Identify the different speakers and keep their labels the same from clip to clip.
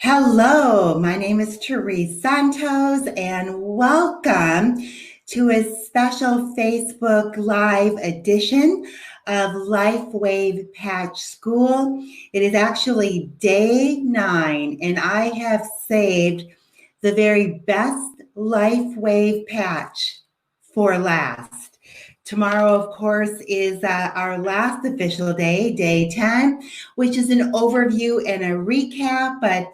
Speaker 1: Hello, my name is Therese Santos, and welcome to a special Facebook Live edition of LifeWave Patch School. It is actually day 9, and I have saved the very best LifeWave patch for last. Tomorrow, of course, is our last official day, day 10, which is an overview and a recap. But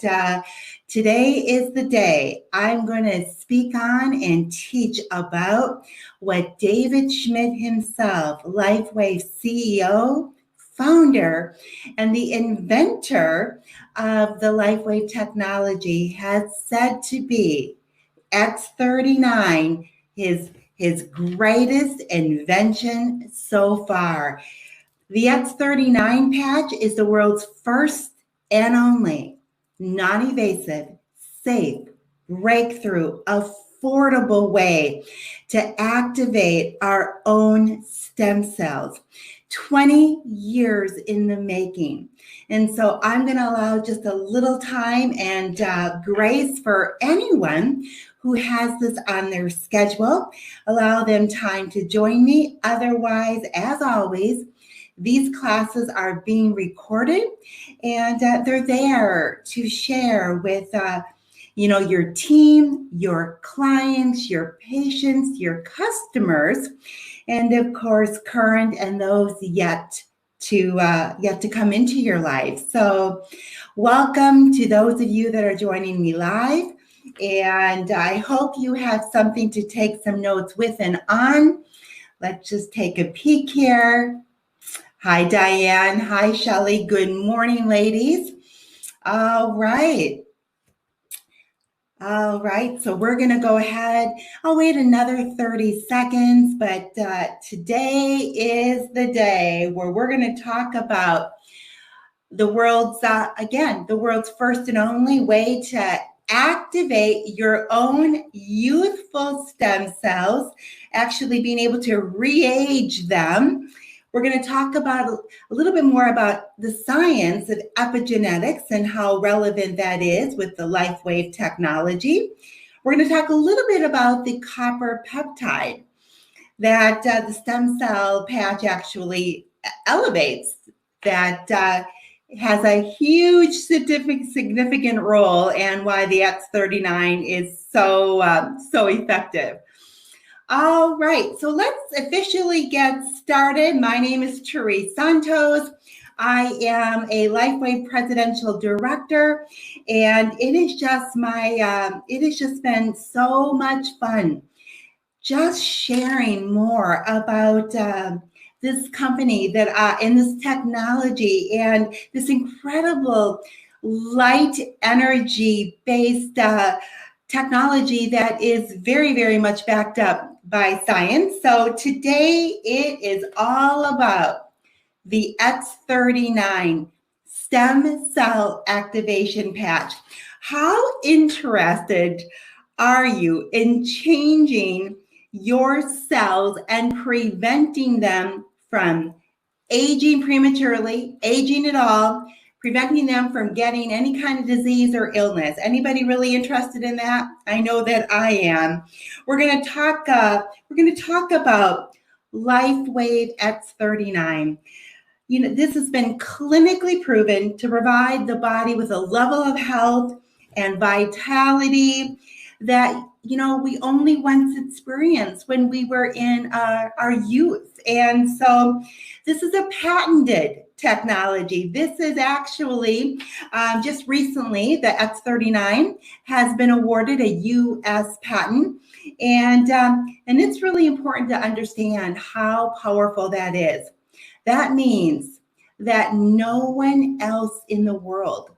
Speaker 1: today is the day I'm going to speak on and teach about what David Schmidt himself, LifeWave CEO, founder, and the inventor of the LifeWave technology, has said to be X39, his greatest invention so far. The X39 patch is the world's first and only non-invasive, safe, breakthrough, affordable way to activate our own stem cells. 20 years in the making. And so I'm going to allow just a little time and grace for anyone who has this on their schedule. Allow them time to join me. Otherwise, as always, these classes are being recorded, and they're there to share with your team, your clients, your patients, your customers, and of course, current and those yet to come into your life. So welcome to those of you that are joining me live. And I hope you have something to take some notes with and on. Let's just take a peek here. Hi, Diane. Hi, Shelley. Good morning, ladies. All right. So we're going to go ahead. I'll wait another 30 seconds, but today is the day where we're going to talk about the world's first and only way to activate your own youthful stem cells, actually being able to re-age them. We're going to talk about a little bit more about the science of epigenetics and how relevant that is with the LifeWave technology. We're going to talk a little bit about the copper peptide that the stem cell patch actually elevates, that has a huge significant role, and why the X39 is so effective. All right, so let's officially get started. My name is Therese Santos. I am a LifeWave Presidential Director, and it has just been so much fun just sharing more about this company that and this technology and this incredible light energy based technology that is very, very much backed up by science. So today it is all about the X39 stem cell activation patch. How interested are you in changing your cells and preventing them from aging prematurely, aging at all, preventing them from getting any kind of disease or illness? Anybody really interested in that? I know that I am. We're going to talk about LifeWave X39. This has been clinically proven to provide the body with a level of health and vitality that we only once experienced when we were in our youth. And so this is a patented technology. This is actually just recently, the X39 has been awarded a U.S. patent, and it's really important to understand how powerful that is. That means that no one else in the world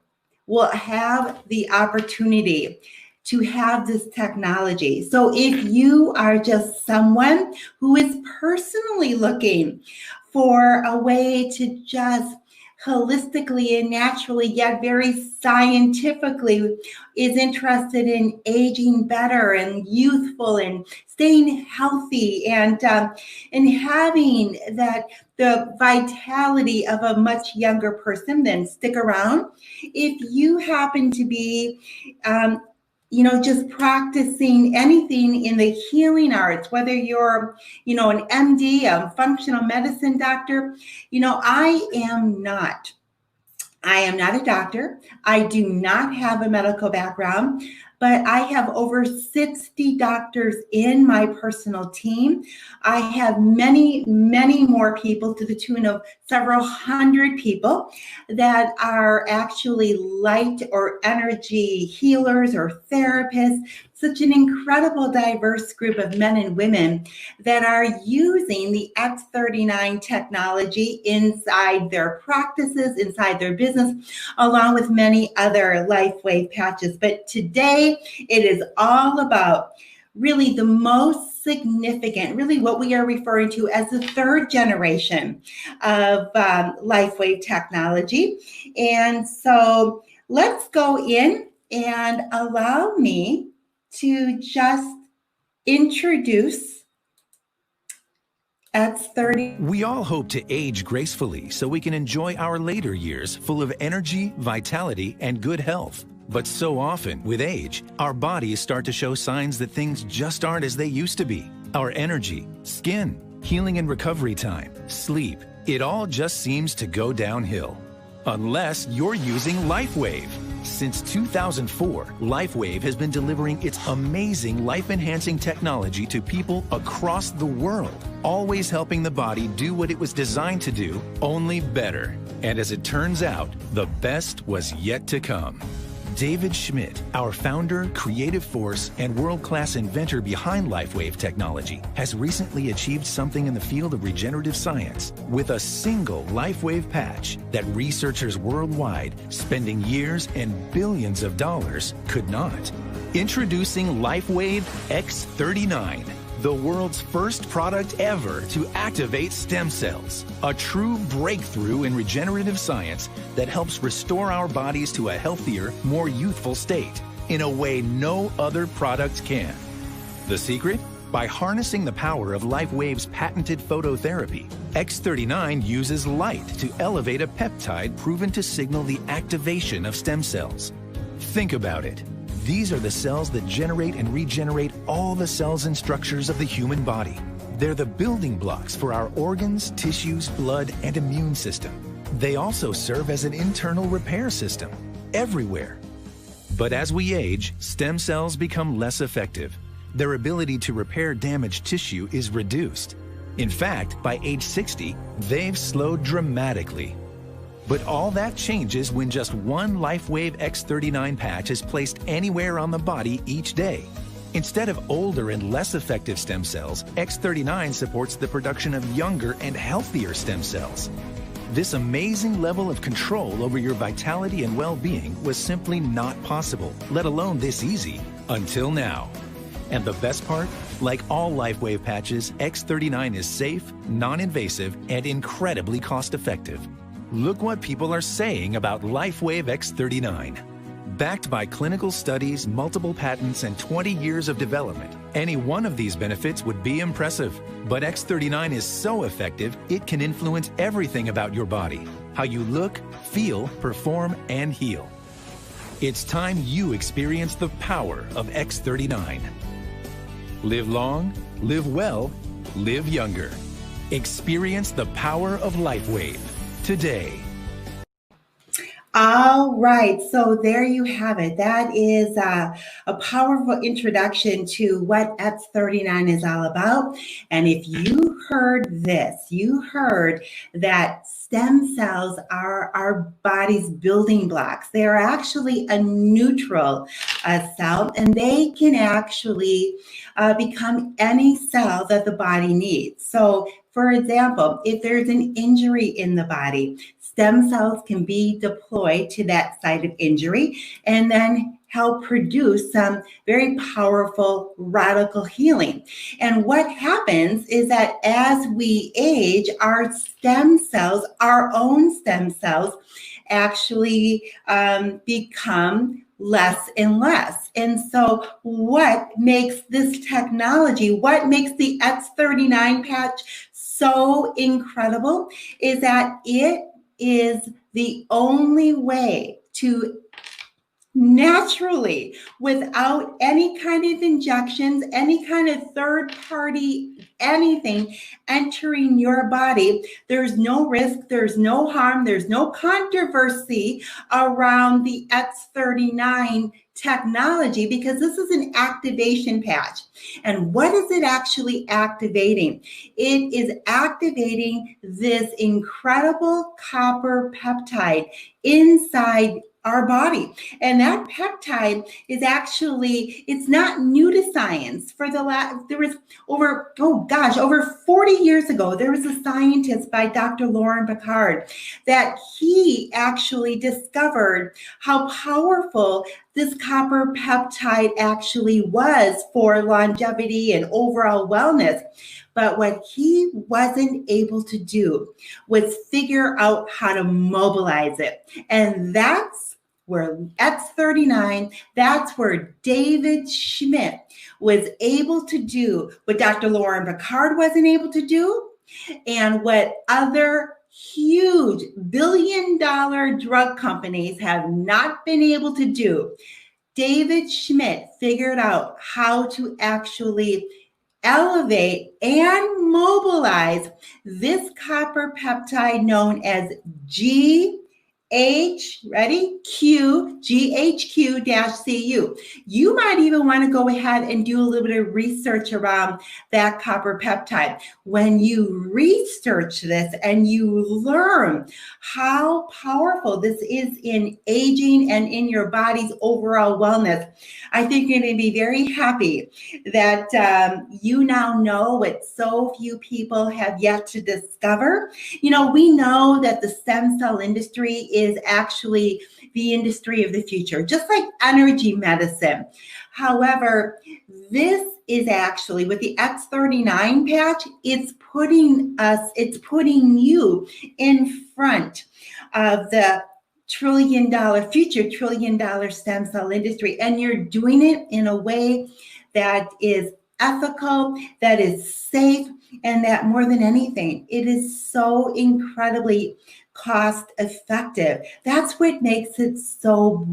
Speaker 1: will have the opportunity to have this technology. So if you are just someone who is personally looking for a way to just holistically and naturally, yet very scientifically, is interested in aging better and youthful and staying healthy and having that the vitality of a much younger person, then stick around. If you happen to be just practicing anything in the healing arts, whether you're, an MD, a functional medicine doctor, I am not a doctor. I do not have a medical background, but I have over 60 doctors in my personal team. I have many, many more people, to the tune of several hundred people, that are actually light or energy healers or therapists. Such an incredible, diverse group of men and women that are using the X39 technology inside their practices, inside their business, along with many other LifeWave patches. But today it is all about really the most significant, really what we are referring to as the third generation of LifeWave technology. And so let's go in and allow me to just introduce X30.
Speaker 2: We all hope to age gracefully so we can enjoy our later years full of energy, vitality, and good health. But so often, with age, our bodies start to show signs that things just aren't as they used to be. Our energy, skin, healing and recovery time, sleep, it all just seems to go downhill. Unless you're using LifeWave. Since 2004, LifeWave has been delivering its amazing life-enhancing technology to people across the world, always helping the body do what it was designed to do, only better. And as it turns out, the best was yet to come. David Schmidt, our founder, creative force, and world-class inventor behind LifeWave technology, has recently achieved something in the field of regenerative science with a single LifeWave patch that researchers worldwide, spending years and billions of dollars, could not. Introducing LifeWave X39, the world's first product ever to activate stem cells. A true breakthrough in regenerative science that helps restore our bodies to a healthier, more youthful state in a way no other product can. The secret? By harnessing the power of LifeWave's patented phototherapy, X39 uses light to elevate a peptide proven to signal the activation of stem cells. Think about it. These are the cells that generate and regenerate all the cells and structures of the human body. They're the building blocks for our organs, tissues, blood, and immune system. They also serve as an internal repair system everywhere. But as we age, stem cells become less effective. Their ability to repair damaged tissue is reduced. In fact, by age 60, they've slowed dramatically. But all that changes when just one LifeWave X39 patch is placed anywhere on the body each day. Instead of older and less effective stem cells, X39 supports the production of younger and healthier stem cells. This amazing level of control over your vitality and well-being was simply not possible, let alone this easy, until now. And the best part? Like all LifeWave patches, X39 is safe, non-invasive, and incredibly cost-effective. Look what people are saying about LifeWave X39. Backed by clinical studies, multiple patents, and 20 years of development, any one of these benefits would be impressive. But X39 is so effective, it can influence everything about your body. How you look, feel, perform, and heal. It's time you experience the power of X39. Live long, live well, live younger. Experience the power of LifeWave today.
Speaker 1: All right, so there you have it. That is a powerful introduction to what X39 is all about. And if you heard this, you heard that stem cells are our body's building blocks. They are actually a neutral cell, and they can actually become any cell that the body needs. So, for example, if there's an injury in the body, stem cells can be deployed to that site of injury and then help produce some very powerful radical healing. And what happens is that as we age, our stem cells, our own stem cells, actually become less and less. And so what makes this technology, what makes the X39 patch so incredible is that it is the only way to naturally, without any kind of injections, any kind of third party, anything entering your body. There's no risk, there's no harm, there's no controversy around the X39 technology, because this is an activation patch. And what is it actually activating? It is activating this incredible copper peptide inside our body. And that peptide is actually, it's not new to science. There was over 40 years ago, there was a scientist by Dr. Laurent Picard that he actually discovered how powerful this copper peptide actually was for longevity and overall wellness. But what he wasn't able to do was figure out how to mobilize it. And that's where X39, that's where David Schmidt was able to do what Dr. Laurent Picard wasn't able to do, and what other huge billion-dollar drug companies have not been able to do. David Schmidt figured out how to actually elevate and mobilize this copper peptide known as GHQ-CU. You might even want to go ahead and do a little bit of research around that copper peptide. When you research this and you learn how powerful this is in aging and in your body's overall wellness, I think you're going to be very happy that you now know what so few people have yet to discover. You know, we know that the stem cell industry is actually the industry of the future, just like energy medicine. However, this is actually, with the X39 patch, it's putting you in front of the future trillion dollar stem cell industry. And you're doing it in a way that is ethical, that is safe, and that more than anything, it is so incredibly cost effective. That's what makes it so,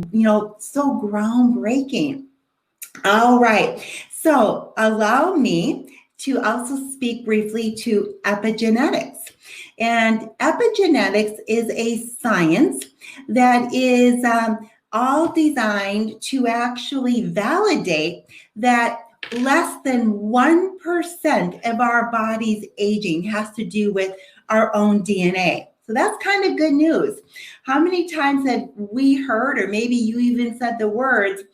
Speaker 1: so groundbreaking. All right. So allow me to also speak briefly to epigenetics. And epigenetics is a science that is all designed to actually validate that less than 1% of our body's aging has to do with our own DNA. So that's kind of good news. How many times have we heard, or maybe you even said the words,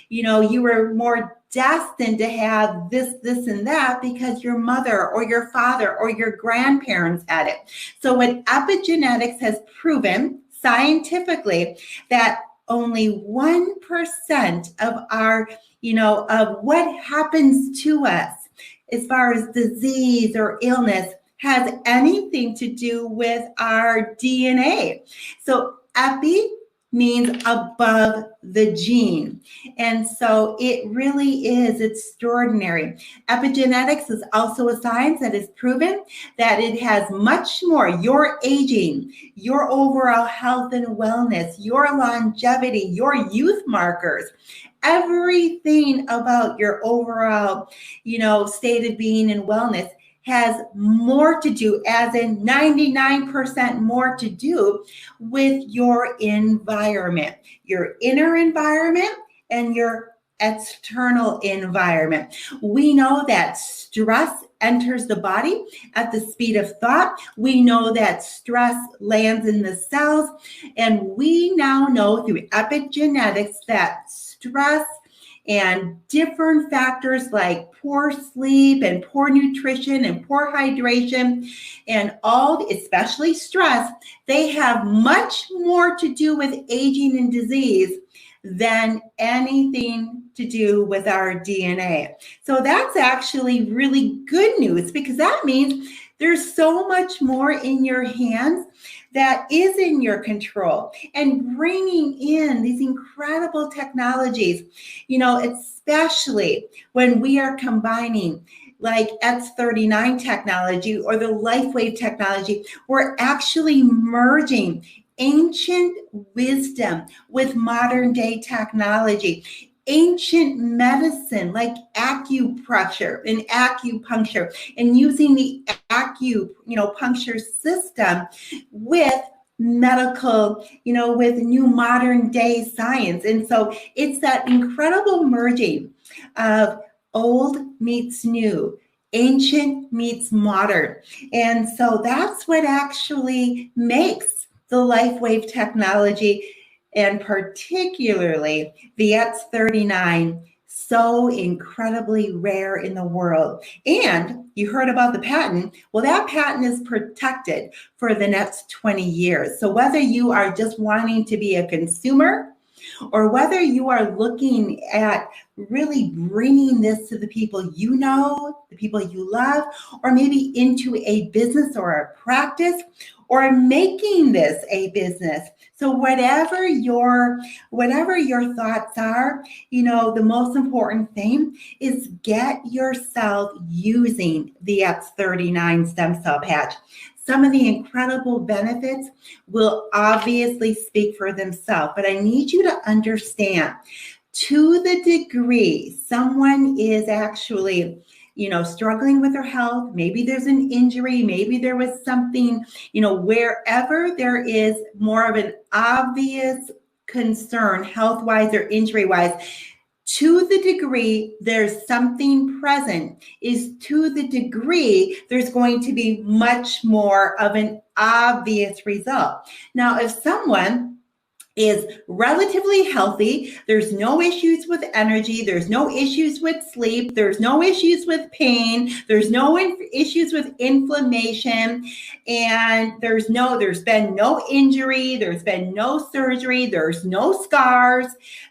Speaker 1: you were more destined to have this, and that because your mother or your father or your grandparents had it. So what epigenetics has proven scientifically, that only 1% of our, of what happens to us as far as disease or illness has anything to do with our DNA. So epi means above the gene. And so it really is extraordinary. Epigenetics is also a science that has proven that it has much more, your aging, your overall health and wellness, your longevity, your youth markers, everything about your overall, state of being and wellness has more to do, as in 99% more to do with your environment, your inner environment and your external environment. We know that stress enters the body at the speed of thought. We know that stress lands in the cells. And we now know through epigenetics that stress and different factors like poor sleep and poor nutrition and poor hydration and especially stress, they have much more to do with aging and disease than anything to do with our DNA. So that's actually really good news, because that means there's so much more in your hands that is in your control. And bringing in these incredible technologies, especially when we are combining like X39 technology or the LifeWave technology, we're actually merging ancient wisdom with modern day technology. Ancient medicine like acupressure and acupuncture, and using the puncture system with medical, with new modern day science. And so it's that incredible merging of old meets new, ancient meets modern. And so that's what actually makes the LifeWave technology, and particularly the X39, so incredibly rare in the world. And you heard about the patent. Well, that patent is protected for the next 20 years. So whether you are just wanting to be a consumer, or whether you are looking at really bringing this to the people you know, the people you love, or maybe into a business or a practice, or making this a business. So whatever your thoughts are, the most important thing is get yourself using the X39 stem cell patch. Some of the incredible benefits will obviously speak for themselves, but I need you to understand, to the degree someone is actually struggling with their health, maybe there's an injury, maybe there was something, wherever there is more of an obvious concern, health-wise or injury-wise, to the degree there's something present, is to the degree there's going to be much more of an obvious result. Now, if someone is relatively healthy, there's no issues with energy, there's no issues with sleep, there's no issues with pain, there's no issues with inflammation, and there's been no injury, there's been no surgery, there's no scars,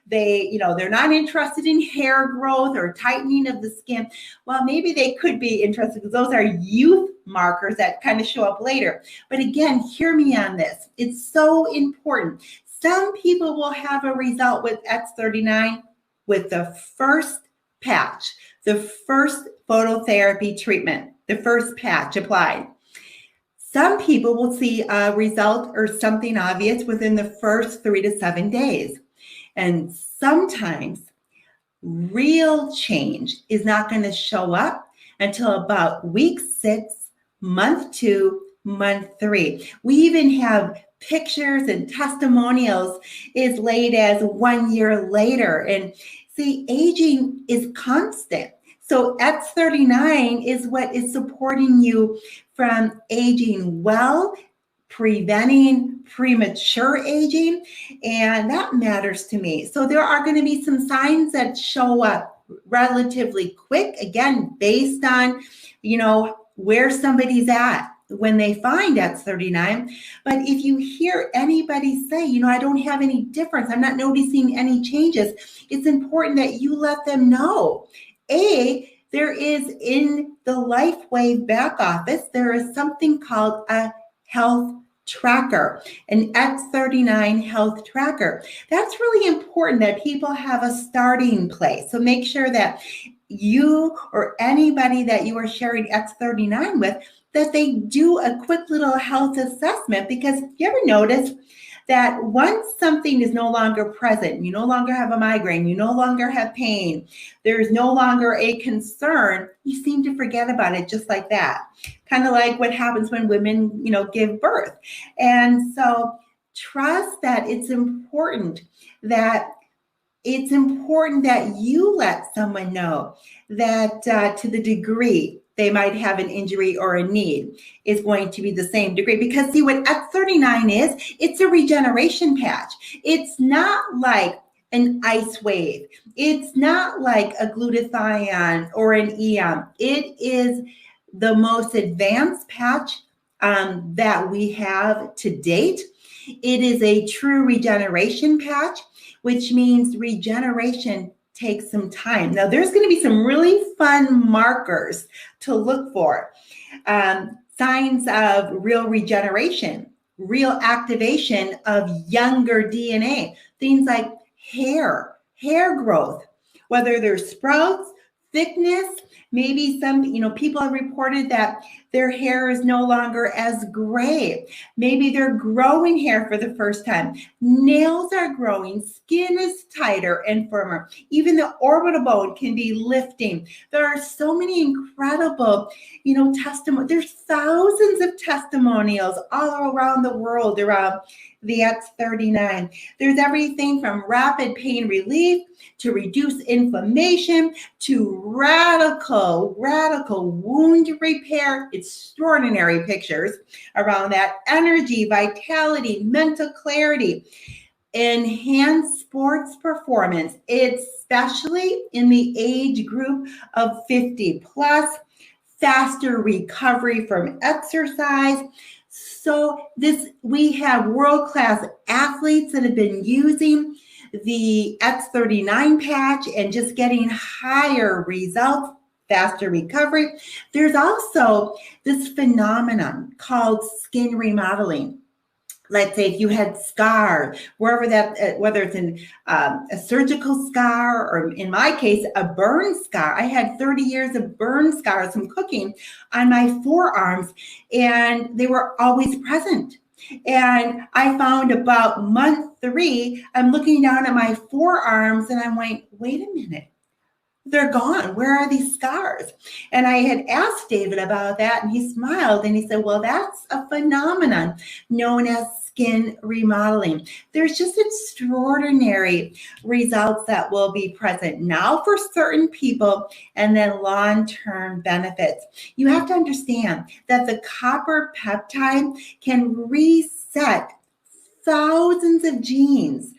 Speaker 1: they're not interested in hair growth or tightening of the skin. Well, maybe they could be interested, because those are youth markers that kind of show up later. But again, hear me on this. It's so important. Some people will have a result with X39 with the first patch, the first phototherapy treatment, the first patch applied. Some people will see a result or something obvious within the first 3 to 7 days. And sometimes real change is not going to show up until about week 6, month 2, month 3. We even have pictures and testimonials as late as 1 year later. And see, aging is constant. So X39 is what is supporting you from aging well, preventing premature aging, and that matters to me. So there are going to be some signs that show up relatively quick, again, based on, where somebody's at when they find X39. But if you hear anybody say, I don't have any difference, I'm not noticing any changes, it's important that you let them know. There is in the LifeWave back office, there is something called a health tracker, an X39 health tracker. That's really important that people have a starting place. So make sure that you or anybody that you are sharing X39 with, that they do a quick little health assessment, because you ever notice that once something is no longer present, you no longer have a migraine, you no longer have pain, there's no longer a concern, you seem to forget about it just like that. Kind of like what happens when women, give birth. And so trust that it's important that you let someone know that to the degree they might have an injury or a need is going to be the same degree. Because see, what X39 is, it's a regeneration patch. It's not like an ice wave. It's not like a glutathione or an EM. It is the most advanced patch that we have to date. It is a true regeneration patch. which means regeneration takes some time. Now, there's going to be some really fun markers to look for. Signs of real regeneration, real activation of younger DNA, things like hair growth, whether there's sprouts, thickness, maybe some, people have reported that their hair is no longer as gray. Maybe they're growing hair for the first time. Nails are growing, skin is tighter and firmer. Even the orbital bone can be lifting. There are so many incredible, there's thousands of testimonials all around the world around the X39. There's everything from rapid pain relief to reduce inflammation to radical wound repair. Extraordinary pictures around that. Energy, vitality, mental clarity, enhanced sports performance, especially in the age group of 50 plus, faster recovery from exercise. So we have world-class athletes that have been using the X39 patch and just getting higher results, faster recovery. There's also this phenomenon called skin remodeling. Let's say if you had scar, wherever that, whether it's a surgical scar or in my case, a burn scar. I had 30 years of burn scars from cooking on my forearms, and they were always present. And I found about month 3, I'm looking down at my forearms and I'm like, wait a minute. They're gone. Where are these scars? And I had asked David about that, and he smiled and he said, well, that's a phenomenon known as skin remodeling. There's just extraordinary results that will be present now for certain people and then long-term benefits. You have to understand that the copper peptide can reset thousands of genes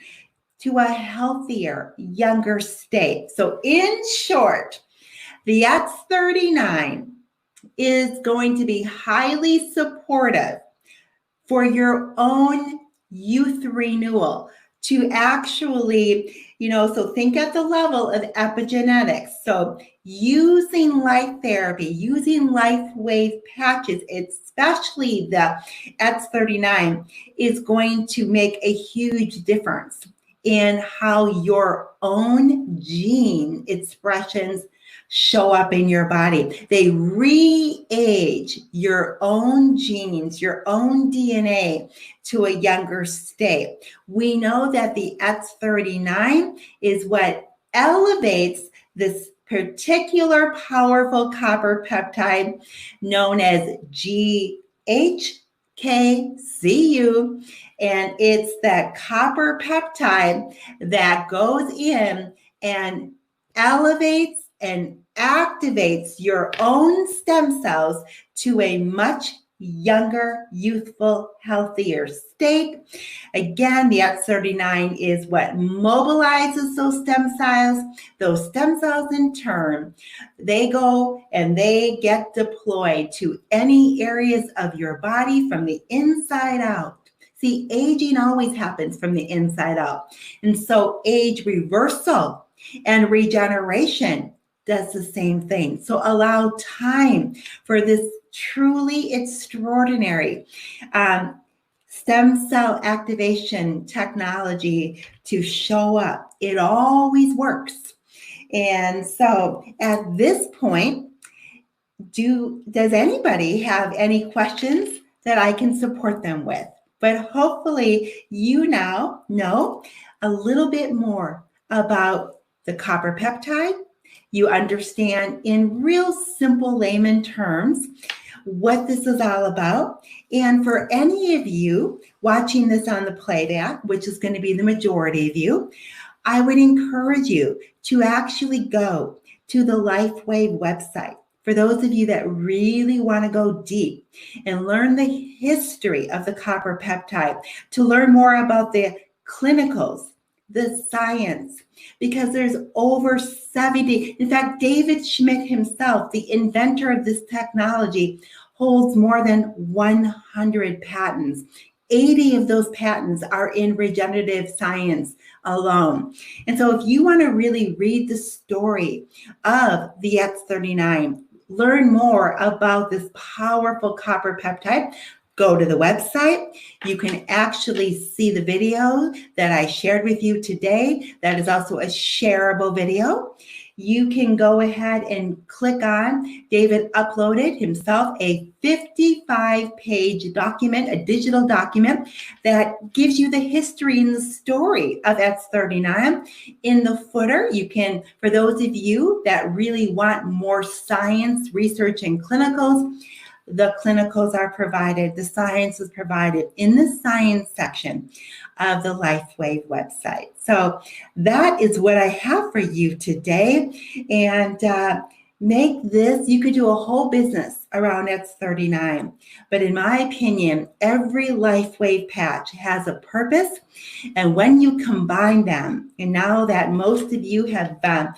Speaker 1: to a healthier, younger state. So in short, the X39 is going to be highly supportive for your own youth renewal to actually, so think at the level of epigenetics. So using light therapy, using life wave patches, especially the X39, is going to make a huge difference in how your own gene expressions show up in your body. They re-age your own genes, your own DNA to a younger state. We know that the X39 is what elevates this particular powerful copper peptide known as GHKCU. And it's that copper peptide that goes in and elevates and activates your own stem cells to a much younger, youthful, healthier state. Again, the X39 is what mobilizes those stem cells. Those stem cells in turn, they go and they get deployed to any areas of your body from the inside out. See, aging always happens from the inside out. And so age reversal and regeneration does the same thing. So allow time for this truly extraordinary stem cell activation technology to show up. It always works. And so at this point, does anybody have any questions that I can support them with? But hopefully you now know a little bit more about the copper peptide. You understand in real simple layman terms what this is all about. And for any of you watching this on the playback, which is going to be the majority of you, I would encourage you to actually go to the LifeWave website. For those of you that really want to go deep and learn the history of the copper peptide, to learn more about the clinicals, the science, because there's over 70. In fact, David Schmidt himself, the inventor of this technology, holds more than 100 patents 80 of those patents are in regenerative science alone. And so if you want to really read the story of the X39, learn more about this powerful copper peptide, go to the website. You can actually see the video that I shared with you today. That is also a shareable video. You can go ahead and click on, David uploaded himself a 55-page document, a digital document that gives you the history and the story of X39. In the footer, you can, for those of you that really want more science, research, and clinicals, the clinicals are provided, the science is provided in the science section of the LifeWave website. So that is what I have for you today. And make this, you could do a whole business around X39. But in my opinion, every LifeWave patch has a purpose. And when you combine them, and now that most of you have been,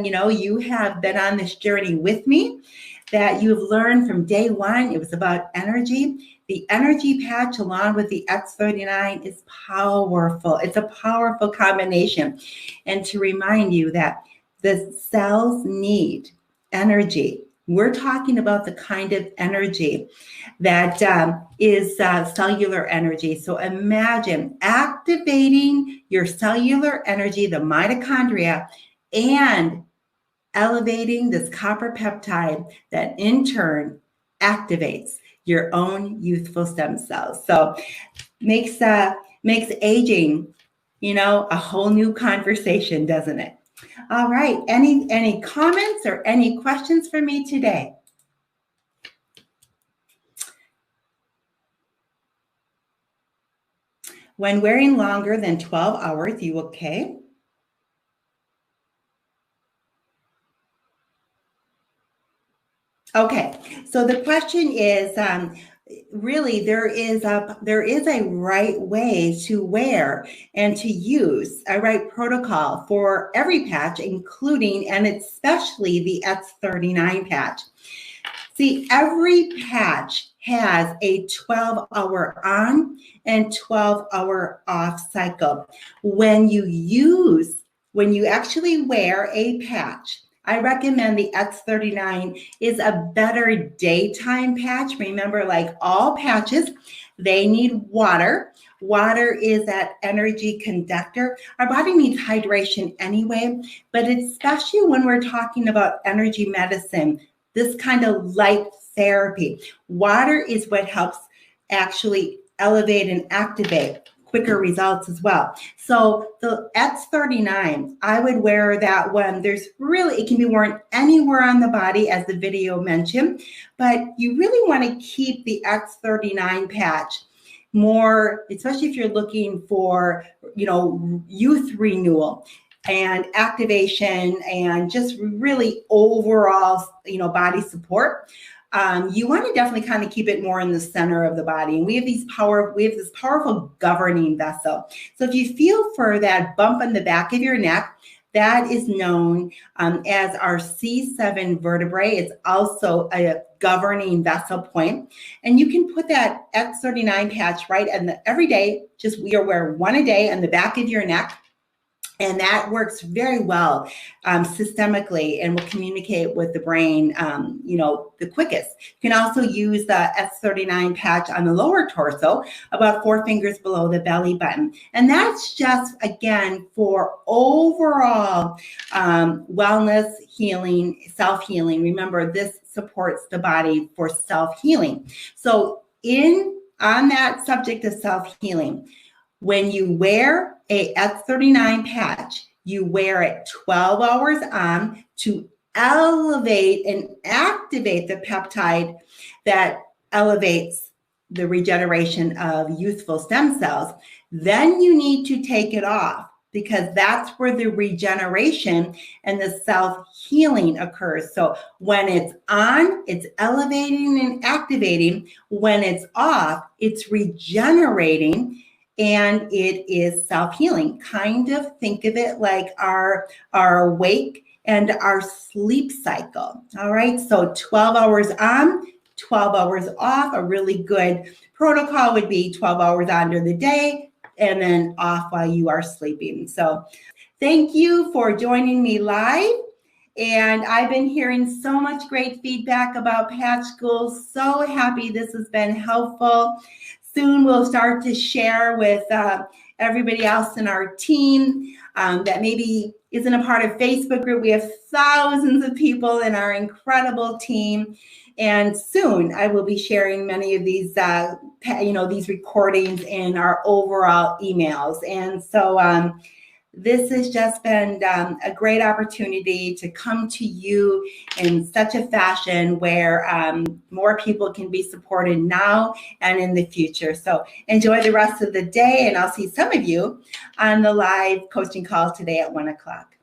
Speaker 1: you have been on this journey with me, that you've learned from day one, it was about energy. The energy patch along with the X39 is powerful. It's a powerful combination. And to remind you that the cells need energy. We're talking about the kind of energy that is cellular energy. So imagine activating your cellular energy, the mitochondria, and elevating this copper peptide that in turn activates your own youthful stem cells. So makes aging, a whole new conversation, doesn't it? All right. Any comments or any questions for me today? When wearing longer than 12 hours, you okay? Okay, so the question is, really, there is a right way to wear and to use a right protocol for every patch, including and especially the X39 patch. See, every patch has a 12-hour on and 12-hour off cycle. When you actually wear a patch, I recommend the X39 is a better daytime patch. Remember, like all patches, they need water. Water is that energy conductor. Our body needs hydration anyway, but especially when we're talking about energy medicine, this kind of light therapy, water is what helps actually elevate and activate quicker results as well. So the X39, I would wear that one. It can be worn anywhere on the body, as the video mentioned, but you really want to keep the X39 patch more, especially if you're looking for, youth renewal and activation and just really overall, body support. You want to definitely kind of keep it more in the center of the body. And we have this powerful governing vessel. So if you feel for that bump on the back of your neck, that is known as our C7 vertebrae. It's also a governing vessel point. And you can put that X39 patch right every day, you'll wear one a day on the back of your neck. And that works very well systemically and will communicate with the brain, the quickest. You can also use the X39 patch on the lower torso, about 4 fingers below the belly button. And that's just, again, for overall wellness, healing, self-healing. Remember, this supports the body for self-healing. So on that subject of self-healing, when you wear a X39 patch, you wear it 12 hours on to elevate and activate the peptide that elevates the regeneration of youthful stem cells. Then you need to take it off, because that's where the regeneration and the self-healing occurs. So when it's on, it's elevating and activating. When it's off, it's regenerating. And it is self-healing. Kind of think of it like our wake and our sleep cycle. All right, so 12 hours on, 12 hours off. A really good protocol would be 12 hours on during the day and then off while you are sleeping. So thank you for joining me live. And I've been hearing so much great feedback about Patch School. So happy this has been helpful. Soon we'll start to share with everybody else in our team that maybe isn't a part of Facebook group. We have thousands of people in our incredible team. And soon I will be sharing many of these, these recordings in our overall emails. And so this has just been a great opportunity to come to you in such a fashion where more people can be supported now and in the future. So enjoy the rest of the day, and I'll see some of you on the live coaching call today at 1 o'clock.